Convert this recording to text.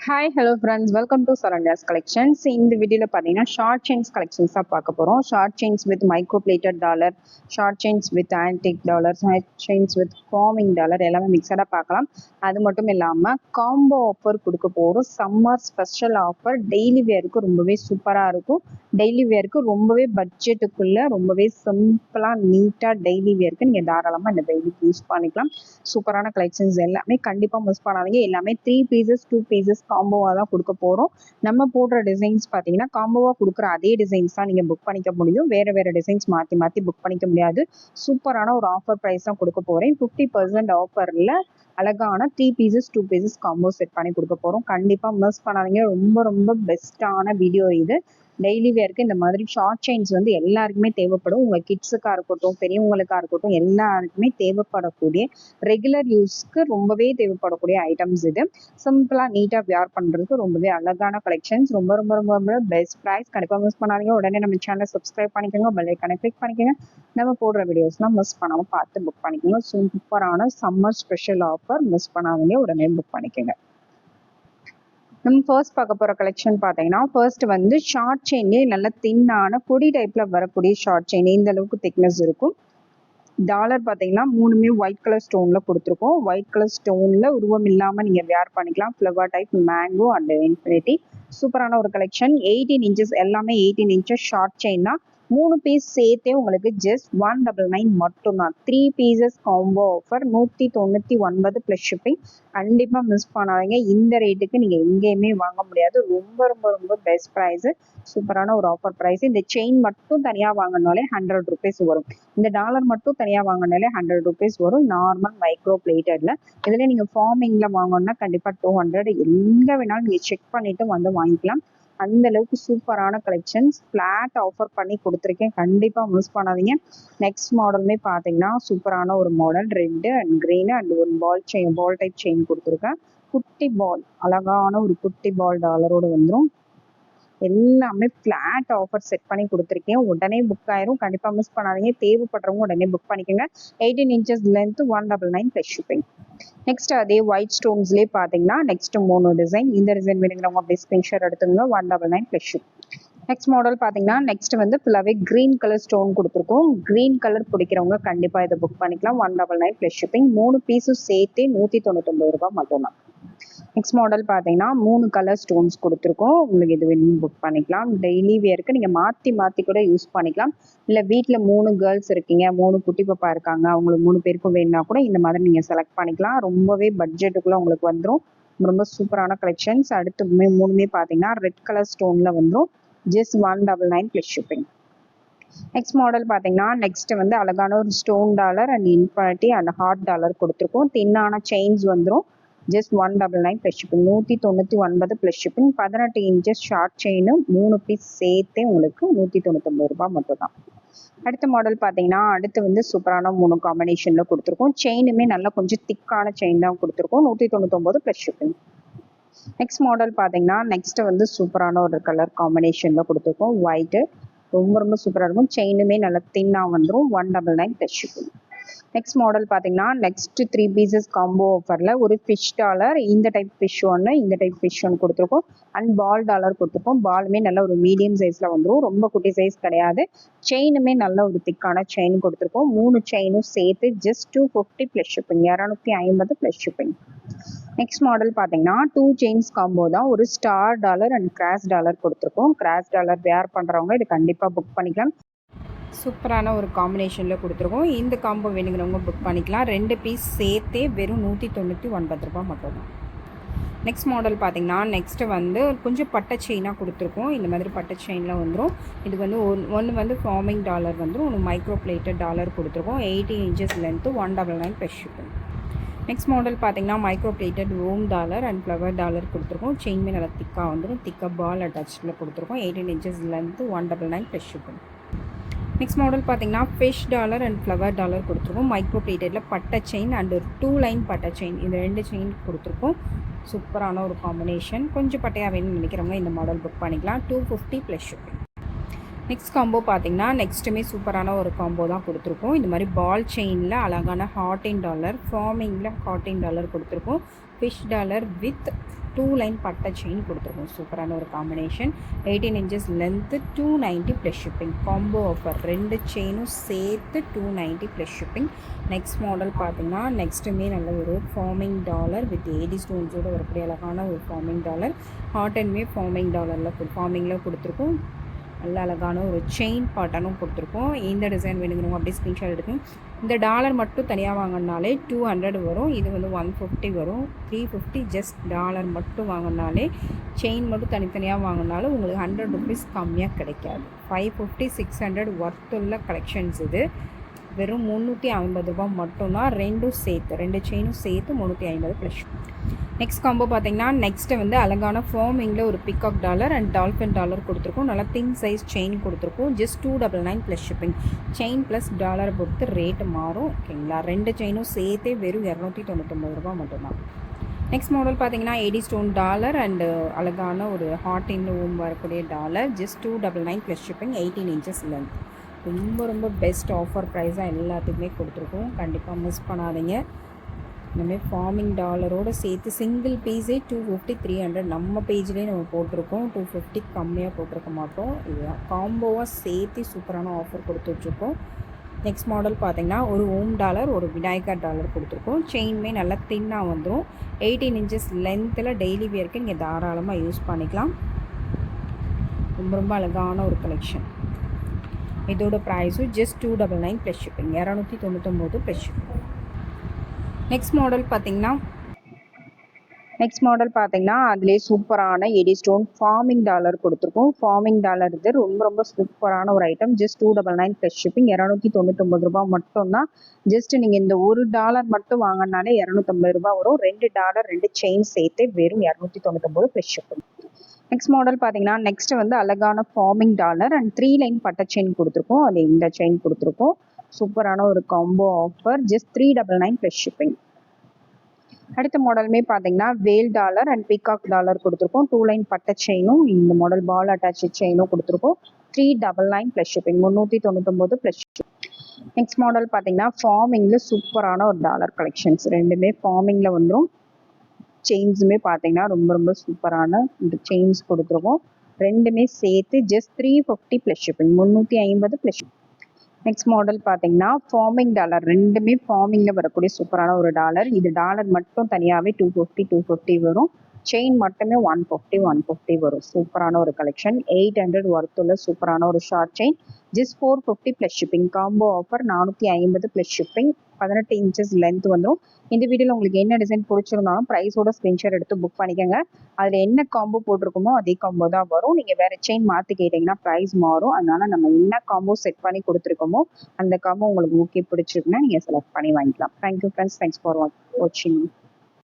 Hi hello friends, welcome to Saranya's collections. இந்த வீடியோவில் பார்த்தீங்கன்னா ஷார்ட் செயின்ஸ் கலெக்ஷன்ஸாக பார்க்க போகிறோம். Short chains with micro plated dollar, short chains with antique dollar, short chains with forming dollar எல்லாமே மிக்சடாக பார்க்கலாம். அது மட்டும் இல்லாமல் காம்போ ஆஃபர் கொடுக்க போகிறோம். சம்மர் ஸ்பெஷல் ஆஃபர் டெய்லி வேருக்கு ரொம்பவே சூப்பராக இருக்கும். டெய்லி வேருக்கு ரொம்பவே பட்ஜெட்டுக்குள்ளே ரொம்பவே சிம்பிளாக நீட்டாக டெய்லி வேருக்கு நீங்கள் தாராளமாக இந்த டெய்லிக்கு யூஸ் பண்ணிக்கலாம். சூப்பரான கலெக்ஷன்ஸ் எல்லாமே கண்டிப்பாக மிஸ் பண்ணாதீங்க. எல்லாமே 3 பீசஸ் 2 பீசஸ் காம்போவாக தான் கொடுக்க போகிறோம். நம்ம போடுற டிசைன்ஸ் பார்த்தீங்கன்னா காம்போவாக கொடுக்குற அதே டிசைன்ஸ் தான் நீங்கள் புக் பண்ணிக்க முடியும். வேறு டிசைன்ஸ் மாற்றி மாற்றி புக் பண்ணிக்க முடியாது. சூப்பரான ஒரு ஆஃபர் ப்ரைஸ் தான் கொடுக்க போகிறேன். 50% ஆஃபரில் அழகான 3 பீசஸ் 2 பீசஸ் காம்போ செட் பண்ணி கொடுக்க போகிறோம். கண்டிப்பாக மிஸ் பண்ணாதீங்க. ரொம்ப ரொம்ப பெஸ்ட்டான வீடியோ இது. டெய்லி வேருக்கு இந்த மாதிரி ஷார்ட் செயின்ஸ் வந்து எல்லாருக்குமே தேவைப்படும். உங்கள் கிட்ஸுக்காக இருக்கட்டும், பெரியவங்களுக்காக இருக்கட்டும், எல்லாருக்குமே தேவைப்படக்கூடிய ரெகுலர் யூஸ்க்கு ரொம்பவே தேவைப்படக்கூடிய ஐட்டம்ஸ் இது. சிம்பிளாக நீட்டாக வியர் பண்ணுறதுக்கு ரொம்பவே அழகான கலெக்ஷன்ஸ். ரொம்ப ரொம்ப ரொம்ப ரொம்ப பெஸ்ட் ப்ரைஸ். கண்டிப்பாக மிஸ் பண்ணாதீங்க. உடனே நம்ம சேனலை சப்ஸ்கிரைப் பண்ணிக்கோங்க, பெல் ஐக்கானை கிளிக் பண்ணிக்கோங்க. நம்ம போடுற வீடியோஸ்லாம் மிஸ் பண்ணாமல் பார்த்து புக் பண்ணிக்கோங்க. சூப்பரான சம்மர் ஸ்பெஷல் ஆஃபர் மிஸ் பண்ணாதீங்க. உடனே புக் பண்ணிக்கோங்க. நம்ம ஃபர்ஸ்ட் பார்க்க போகிற கலெக்ஷன் பார்த்தீங்கன்னா ஃபர்ஸ்ட் வந்து ஷார்ட் செயின்லேயே நல்ல தின்னான கொடி டைப்பில் வரக்கூடிய ஷார்ட் செயின். இந்த அளவுக்கு திக்னஸ் இருக்கும். டாலர் பார்த்தீங்கன்னா 3மே ஒயிட் கலர் ஸ்டோனில் கொடுத்துருக்கோம். ஒயிட் கலர் ஸ்டோனில் உருவம் இல்லாமல் நீங்கள் வேர் பண்ணிக்கலாம். Flower type, mango and infinity. சூப்பரான ஒரு கலெக்ஷன். 18 இன்ச்சஸ் எல்லாமே 18 இன்ச்சஸ் ஷார்ட் செயின் தான். 3 பீஸ் சேர்த்தே உங்களுக்கு ஜஸ்ட் 199 மட்டும்தான். 3 pieces combo offer 199 plus shipping. கண்டிப்பாக மிஸ் பண்ணாதீங்க. இந்த ரேட்டுக்கு நீங்கள் எங்கேயுமே வாங்க முடியாது. ரொம்ப ரொம்ப ரொம்ப பெஸ்ட் ப்ரைஸு. சூப்பரான ஒரு ஆஃபர் ப்ரைஸ். இந்த செயின் மட்டும் தனியாக வாங்கினாலே 100 ருபீஸ் வரும். இந்த டாலர் மட்டும் தனியாக வாங்கினாலே 100 ருபீஸ் வரும். நார்மல் மைக்ரோ பிளேட்டடில். இதில் நீங்கள் ஃபார்மிங்கில் வாங்கணும்னா கண்டிப்பாக 200. எங்கே வேணாலும் நீங்கள் செக் பண்ணிவிட்டு வந்து வாங்கிக்கலாம். அந்த அளவுக்கு சூப்பரான கலெக்ஷன்ஸ் ஃப்ளாட் ஆஃபர் பண்ணி கொடுத்துருக்கேன். கண்டிப்பாக மிஸ் பண்ணாதீங்க. நெக்ஸ்ட் மாடலுமே பார்த்தீங்கன்னா சூப்பரான ஒரு model. Red and green and ஒரு பால் டைப் செயின் கொடுத்துருக்கேன். குட்டி பால், அழகான ஒரு குட்டி பால் டாலரோடு வந்துடும். எல்லாமே ஃப்ளாட் ஆஃபர் செட் பண்ணி கொடுத்துருக்கேன். உடனே புக் ஆயிரும். கண்டிப்பாக மிஸ் பண்ணாதீங்க. தேவைப்படுறவங்க உடனே புக் பண்ணிக்கோங்க. 18 inches length 199 plus shipping. Next அதே ஒயிட் ஸ்டோன்ஸ்லேயே பார்த்தீங்கன்னா நெக்ஸ்ட் 3 டிசைன். இந்த டிசைன் வேணுங்கிறவங்க அப்படியே ஸ்க்ரீன்ஷாட் எடுத்துங்க. 199 ப்ளஸ் ஷிப். நெக்ஸ்ட் மாடல் பார்த்தீங்கன்னா நெக்ஸ்ட் வந்து ஃபுல்லாகவே க்ரீன் கலர் ஸ்டோன் கொடுத்துருக்கோம். க்ரீன் கலர் பிடிக்கிறவங்க கண்டிப்பாக இதை புக் பண்ணிக்கலாம். 199 ப்ளஸ் ஷிப்பிங். 3 பீஸும் சேர்த்து 199 ரூபாய் மட்டும்தான். நெக்ஸ்ட் மாடல் பார்த்தீங்கன்னா 3 கலர் ஸ்டோன்ஸ் கொடுத்துருக்கோம். உங்களுக்கு இது வேணும் புக் பண்ணிக்கலாம். டெய்லி வேருக்கு நீங்கள் மாற்றி கூட யூஸ் பண்ணிக்கலாம். இல்லை வீட்டில் 3 கேர்ள்ஸ் இருக்கீங்க, 3 குட்டி பாப்பா இருக்காங்க, அவங்களுக்கு 3 பேருக்கும் வேணும்னா கூட இந்த மாதிரி நீங்கள் செலக்ட் பண்ணிக்கலாம். ரொம்பவே பட்ஜெட்டுக்குள்ளே உங்களுக்கு வந்துடும். ரொம்ப சூப்பரான கலெக்ஷன்ஸ். அடுத்து 3மே பார்த்தீங்கன்னா ரெட் கலர் ஸ்டோனில் வந்துடும். Just 199 plus shipping. Next model பார்த்தீங்கன்னா நெக்ஸ்ட் வந்து அழகான ஒரு stone dollar and infinity and heart dollar கொடுத்துருக்கோம். தின்னான செயின்ஸ் வந்துடும். Just 199 plus shipping. 199 plus shipping. 18 inches short chain 3 piece சேர்த்தே உங்களுக்கு 199 ரூபாய் மட்டும் தான். அடுத்த மாடல் பார்த்தீங்கன்னா அடுத்து வந்து சூப்பரான 3 காம்பினேஷனில் கொடுத்துருக்கோம். செயினுமே நல்லா கொஞ்சம் திக்கான செயின் தான் கொடுத்துருக்கோம். 199 ப்ளஸ் ஷிப்பிங். நெக்ஸ்ட் மாடல் பார்த்தீங்கன்னா நெக்ஸ்ட் வந்து சூப்பரான ஒரு கலர் காம்பினேஷனில் கொடுத்துருக்கோம். ஒயிட்டு ரொம்ப ரொம்ப சூப்பராக இருக்கும். செயினுமே நல்லா தின்னாக வந்துடும். 199 ப்ளஸ் ஷிப்பிங். நெக்ஸ்ட் மாடல் பார்த்தீங்கன்னா நெக்ஸ்ட் 3 பீசஸ் காம்போ ஆஃபரில் ஒரு ஃபிஷ் டாலர், இந்த டைப் ஃபிஷ் ஒன்று, இந்த டைப் ஃபிஷ் ஒன்று கொடுத்துருக்கோம். அண்ட் பால் டாலர் கொடுத்துருக்கோம். பாலுமே நல்ல ஒரு மீடியம் சைஸில் வந்துடும். ரொம்ப குட்டி சைஸ் கிடையாது. செயினுமே நல்ல ஒரு திக்கான செயின் கொடுத்துருக்கோம். 3 செயினும் சேர்த்து just 250 plus shipping. 250 plus shipping. Next model பார்த்தீங்கன்னா 2 செயின்ஸ் காம்போ தான். ஒரு star dollar and cross dollar கொடுத்துருக்கோம். கிராஸ் டாலர் வேர் பண்ணுறவங்க இது கண்டிப்பாக புக் பண்ணிக்கலாம். சூப்பரான ஒரு காம்பினேஷனில் கொடுத்துருக்கோம். இந்த காம்போ வேணுங்கிறவங்க புக் பண்ணிக்கலாம். 2 பீஸ் சேர்த்தே வெறும் 199 ரூபாய் மட்டும்தான். நெக்ஸ்ட் மாடல் பார்த்தீங்கன்னா நெக்ஸ்ட்டு வந்து கொஞ்சம் பட்டை செயினாக கொடுத்துருக்கோம். இந்த மாதிரி பட்டை செயினில் வந்துடும். இது வந்து ஒன்று வந்து ஃபார்மிங் டாலர் வந்துடும். ஒன்று மைக்ரோ பிளேட்டட் டாலர் கொடுத்துருக்கோம். 18 inches length 199 plus shipping. Next model பார்த்தீங்கன்னா மைக்ரோ பிளேட்டட் ரோம் டாலர் அண்ட் ஃப்ளவர் டாலர் கொடுத்துருக்கோம். செயின்மே நல்லா திக்காக வந்துடும். திக்காக பால் அட்டாச்சில் கொடுத்துருக்கோம். 18 inches length 199 plus shipping. Next model பார்த்தீங்கன்னா fish dollar and flower dollar கொடுத்துருக்கோம். மைக்ரோ பிளேட்டடில் பட்டை செயின் அண்ட் ஒரு 2 லைன் பட்டை செயின், இந்த 2 செயின் கொடுத்துருக்கோம். சூப்பரான ஒரு காம்பினேஷன். கொஞ்சம் பட்டையாக வேணும்னு நினைக்கிறவங்க இந்த மாடல் புக் பண்ணிக்கலாம். 250 ப்ளஸ் ஷிப்பிங். நெக்ஸ்ட் காம்போ பார்த்தீங்கன்னா நெக்ஸ்ட்டுமே சூப்பரான ஒரு காம்போ தான் கொடுத்துருக்கோம். இந்த மாதிரி பால் செயினில் அழகான ஹாட் இன் டாலர், ஃபார்மிங்கில் ஹாட் இன் டாலர் கொடுத்துருக்கோம். ஃபிஷ் டாலர் வித் 2 லைன் பட்டை செயின் கொடுத்துருக்கோம். சூப்பரான ஒரு combination. 18 inches length, 290 plus shipping. Combo offer 2 செயினும் சேர்த்து 290 ப்ளஸ் ஷிப்பிங். நெக்ஸ்ட் மாடல் பார்த்தீங்கன்னா நெக்ஸ்ட்டுமே நல்ல ஒரு ஃபார்மிங் டாலர் வித் ஏடி ஸ்டோன்ஸோடு வரக்கூடிய அழகான ஒரு ஃபார்மிங் டாலர். ஹாட் அண்ட்மே ஃபார்மிங் ஃபார்மிங்கில் கொடுத்துருக்கோம். நல்ல அழகான ஒரு செயின் பேட்டர்னும் கொடுத்துருக்கோம். இந்த டிசைன் வேணுங்கிறவங்க அப்படியே ஸ்க்ரீன்ஷாட் எடுக்கணும். இந்த டாலர் மட்டும் தனியாக வாங்கினாலே 200 வரும். இது வந்து 150 வரும். 350 ஜஸ்ட் டாலர் மட்டும் வாங்கினாலே. செயின் மட்டும் தனித்தனியாக வாங்கினாலும் உங்களுக்கு 100 rupees கம்மியாக கிடைக்காது. 550 600 ஒர்த்துள்ள கலெக்ஷன்ஸ் இது. வெறும் 350 ரூபாய் மட்டும்தான். ரெண்டும் சேர்த்து 2 செயினும் சேர்த்து 350 ப்ளஸ். நெக்ஸ்ட் காம்போ பார்த்தீங்கன்னா நெக்ஸ்ட்டு வந்து அழகான ஃபார்மிங்கில் ஒரு peacock dollar and dolphin dollar கொடுத்துருக்கோம். நல்லா தின் சைஸ் செயின் கொடுத்துருக்கோம். Just 299 plus shipping. Chain plus டாலரை பொறுத்து ரேட்டு மாறும். ஓகேங்களா, 2 செயினும் சேர்த்தே வெறும் 299 ரூபா மட்டும்தான். நெக்ஸ்ட் மாடல் பார்த்தீங்கன்னா ஏடி ஸ்டோன் டாலர் அண்டு அழகான ஒரு ஹாட் இன் ஓம் வரக்கூடிய dollar. Just 299 plus shipping. 18 inches length. ரொம்ப பெஸ்ட் ஆஃபர் ப்ரைஸாக எல்லாத்துக்குமே கொடுத்துருக்கோம். கண்டிப்பாக மிஸ் பண்ணாதீங்க. இந்தமாதிரி ஃபார்மிங் டாலரோடு சேர்த்து சிங்கிள் பீஸே 250 300 நம்ம பேஜ்லேயே நம்ம போட்டிருக்கோம். 250 கம்மியாக போட்டிருக்க மாட்டோம். இதுதான் காம்போவாக சேர்த்து சூப்பரான ஆஃபர் கொடுத்துட்ருக்கோம். நெக்ஸ்ட் மாடல் பார்த்திங்கன்னா ஒரு ஓம் டாலர், ஒரு விநாயகர் டாலர் கொடுத்துருக்கோம். செயின்மே நல்லா தின்னாக வந்துடும். 18 inches லென்த்தில் டெய்லி வியருக்கு நீங்கள் தாராளமாக யூஸ் பண்ணிக்கலாம். ரொம்ப அழகான ஒரு கலெக்ஷன். இதோட ப்ரைஸும் just 299 plus shipping. 299 plus shipping. Next model பார்த்தீங்கன்னா அதிலே சூப்பரான எடி ஸ்டோன் ஃபார்மிங் டாலர் கொடுத்துருக்கோம். ஃபார்மிங் டாலர் இது ரொம்ப சூப்பரான ஒரு ஐட்டம். Just 299 plus shipping. 299 ரூபாய் மட்டும்தான். ஜஸ்ட் நீங்கள் இந்த ஒரு டாலர் மட்டும் வாங்கினாலே 250 ரூபாய் வரும். 2 டாலர் 2 செயின் சேர்த்து வெறும் 299 ப்ளஸ் ஷிப்பிங். நெக்ஸ்ட் மாடல் பார்த்தீங்கன்னா நெக்ஸ்ட் வந்து அழகான ஃபார்மிங் டாலர் அண்ட் 3 லைன் பட்டை செயின் கொடுத்துருக்கோம். அது இந்த செயின் கொடுத்துருக்கோம். சூப்பரான ஒரு combo offer. Just 399 plus shipping. அடுத்த மாடலுமே பார்த்தீங்கன்னா வேல் டாலர் அண்ட் பீகாக் டாலர் கொடுத்துருக்கோம். 2 லைன் பட்டை செயினும் இந்த மாடல் பால் அட்டாச் செயினும் கொடுத்துருக்கோம். 399 plus shipping. 399 plus shipping. Next model பார்த்தீங்கன்னா ஃபார்மிங்கில் சூப்பரான ஒரு டாலர் கலெக்ஷன்ஸ். ரெண்டுமே ஃபார்மிங்கில் வந்துடும். செயின்ஸுமே பார்த்தீங்கன்னா ரொம்ப சூப்பரான இந்த செயின்ஸ் கொடுத்துருக்கோம். ரெண்டுமே சேர்த்து just 350 plus shipping. 350 plus shipping. Next model பார்த்தீங்கன்னா ஃபார்மிங் டாலர். ரெண்டுமே ஃபார்மிங்கில் வரக்கூடிய சூப்பரான ஒரு டாலர். இது டாலர் மட்டும் தனியாகவே 250 வரும். செயின் மட்டுமே 150 வரும். சூப்பரான ஒரு கலெக்ஷன். 800 ஒர்த்துள்ள சூப்பரான ஒரு short chain. Just 450 plus shipping. Combo offer 450 plus shipping. 18 inches length வந்துடும். இந்த வீடியோவில் உங்களுக்கு என்ன டிசைன் பிடிச்சிருந்தாலும் ப்ரைஸோட ஸ்க்ரீன்ஷாட் எடுத்து புக் பண்ணிக்கோங்க. அதில் என்ன காம்போ போட்டிருக்குமோ அதே காம்போ தான் வரும். நீங்கள் வேறு செயின் மாற்றி கேட்டிங்கன்னா ப்ரைஸ் மாறும். அதனால நம்ம என்ன காம்போ செட் பண்ணி கொடுத்துருக்கோமோ அந்த காம்போ உங்களுக்கு ஓகே பிடிச்சிருக்குன்னா நீங்கள் செலக்ட் பண்ணி வாங்கிக்கலாம். Thank you friends. தேங்க்ஸ் ஃபார் வாட்சிங்.